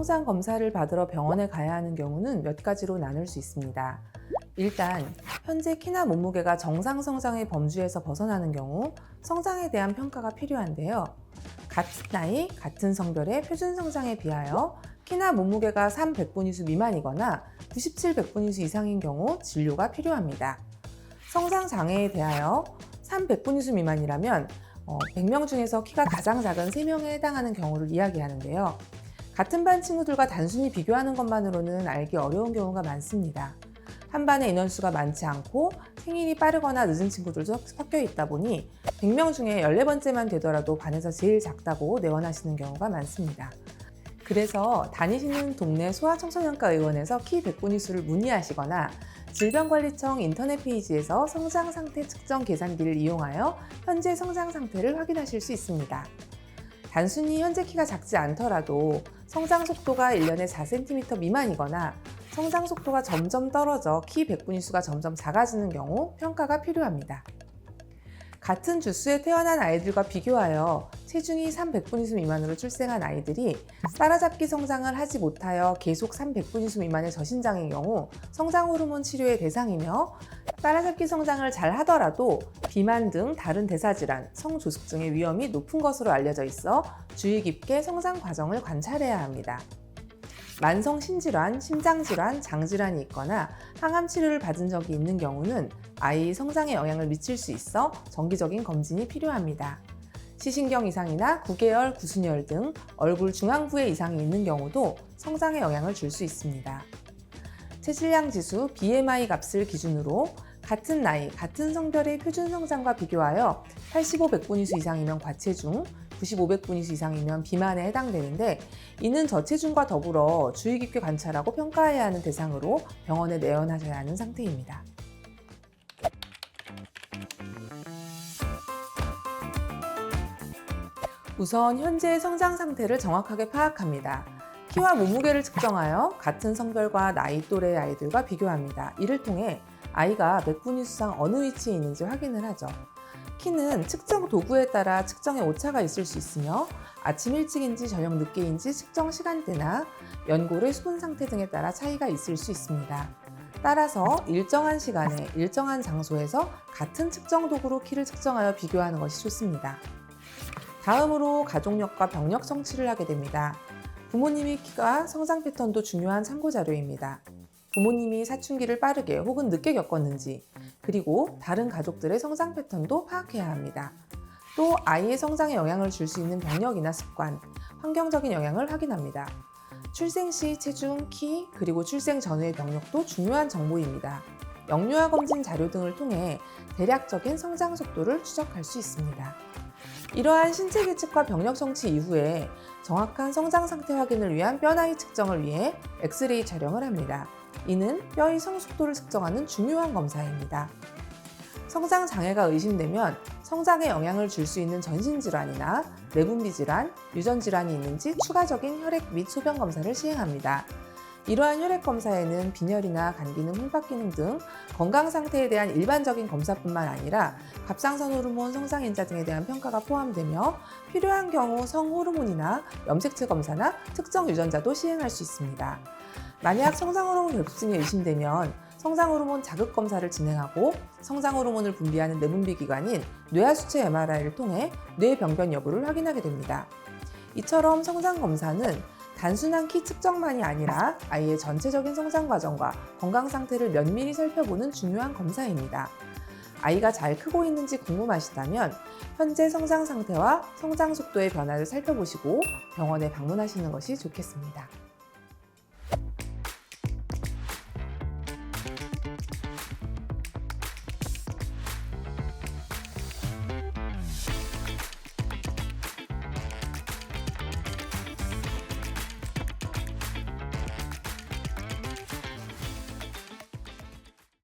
성장 검사를 받으러 병원에 가야 하는 경우는 몇 가지로 나눌 수 있습니다. 일단 현재 키나 몸무게가 정상 성장의 범주에서 벗어나는 경우 성장에 대한 평가가 필요한데요. 같은 나이, 같은 성별의 표준 성장에 비하여 키나 몸무게가 3 백분위수 미만이거나 97 백분위수 이상인 경우 진료가 필요합니다. 성장 장애에 대하여 3 백분위수 미만이라면 100명 중에서 키가 가장 작은 3명에 해당하는 경우를 이야기하는데요. 같은 반 친구들과 단순히 비교하는 것만으로는 알기 어려운 경우가 많습니다. 한 반에 인원수가 많지 않고 생일이 빠르거나 늦은 친구들도 섞여 있다 보니 100명 중에 14번째만 되더라도 반에서 제일 작다고 내원하시는 경우가 많습니다. 그래서 다니시는 동네 소아청소년과 의원에서 키 백분위수를 문의하시거나 질병관리청 인터넷 페이지에서 성장 상태 측정 계산기를 이용하여 현재 성장 상태를 확인하실 수 있습니다. 단순히 현재 키가 작지 않더라도 성장 속도가 1년에 4cm 미만이거나 성장 속도가 점점 떨어져 키 백분위수가 점점 작아지는 경우 평가가 필요합니다. 같은 주수에 태어난 아이들과 비교하여 체중이 3 백분위수 미만으로 출생한 아이들이 따라잡기 성장을 하지 못하여 계속 3 백분위수 미만의 저신장인 경우 성장 호르몬 치료의 대상이며, 따라잡기 성장을 잘 하더라도 비만 등 다른 대사질환, 성조숙증의 위험이 높은 것으로 알려져 있어 주의 깊게 성장 과정을 관찰해야 합니다. 만성 신질환, 심장질환, 장질환이 있거나 항암 치료를 받은 적이 있는 경우는 아이 성장에 영향을 미칠 수 있어 정기적인 검진이 필요합니다. 시신경 이상이나 구개열, 구순열 등 얼굴 중앙부에 이상이 있는 경우도 성장에 영향을 줄 수 있습니다. 체질량 지수 BMI 값을 기준으로 같은 나이, 같은 성별의 표준 성장과 비교하여 85 백분위수 이상이면 과체중, 95 백분위수 이상이면 비만에 해당되는데, 이는 저체중과 더불어 주의 깊게 관찰하고 평가해야 하는 대상으로 병원에 내원하셔야 하는 상태입니다. 우선 현재의 성장 상태를 정확하게 파악합니다. 키와 몸무게를 측정하여 같은 성별과 나이 또래의 아이들과 비교합니다. 이를 통해 아이가 백분위수상 어느 위치에 있는지 확인을 하죠. 키는 측정 도구에 따라 측정에 오차가 있을 수 있으며 아침 일찍인지 저녁 늦게인지 측정 시간대나 연골의 수분 상태 등에 따라 차이가 있을 수 있습니다. 따라서 일정한 시간에 일정한 장소에서 같은 측정 도구로 키를 측정하여 비교하는 것이 좋습니다. 다음으로 가족력과 병력 성취를 하게 됩니다. 부모님의 키가 성장 패턴도 중요한 참고 자료입니다. 부모님이 사춘기를 빠르게 혹은 늦게 겪었는지, 그리고 다른 가족들의 성장 패턴도 파악해야 합니다. 또 아이의 성장에 영향을 줄 수 있는 병력이나 습관, 환경적인 영향을 확인합니다. 출생 시 체중, 키, 그리고 출생 전후의 병력도 중요한 정보입니다. 영유아 검진 자료 등을 통해 대략적인 성장 속도를 추적할 수 있습니다. 이러한 신체 계측과 병력 성취 이후에 정확한 성장 상태 확인을 위한 뼈 나이 측정을 위해 엑스레이 촬영을 합니다. 이는 뼈의 성숙도를 측정하는 중요한 검사입니다. 성장 장애가 의심되면 성장에 영향을 줄 수 있는 전신질환이나 내분비 질환, 유전 질환이 있는지 추가적인 혈액 및 소변 검사를 시행합니다. 이러한 혈액 검사에는 빈혈이나 간 기능, 혼밥 기능 등 건강 상태에 대한 일반적인 검사뿐만 아니라 갑상선 호르몬, 성장 인자 등에 대한 평가가 포함되며 필요한 경우 성호르몬이나 염색체 검사나 특정 유전자도 시행할 수 있습니다. 만약 성장 호르몬 결핍증이 의심되면 성장 호르몬 자극 검사를 진행하고 성장 호르몬을 분비하는 내분비 기관인 뇌하수체 MRI를 통해 뇌 병변 여부를 확인하게 됩니다. 이처럼 성장 검사는 단순한 키 측정만이 아니라 아이의 전체적인 성장 과정과 건강 상태를 면밀히 살펴보는 중요한 검사입니다. 아이가 잘 크고 있는지 궁금하시다면 현재 성장 상태와 성장 속도의 변화를 살펴보시고 병원에 방문하시는 것이 좋겠습니다.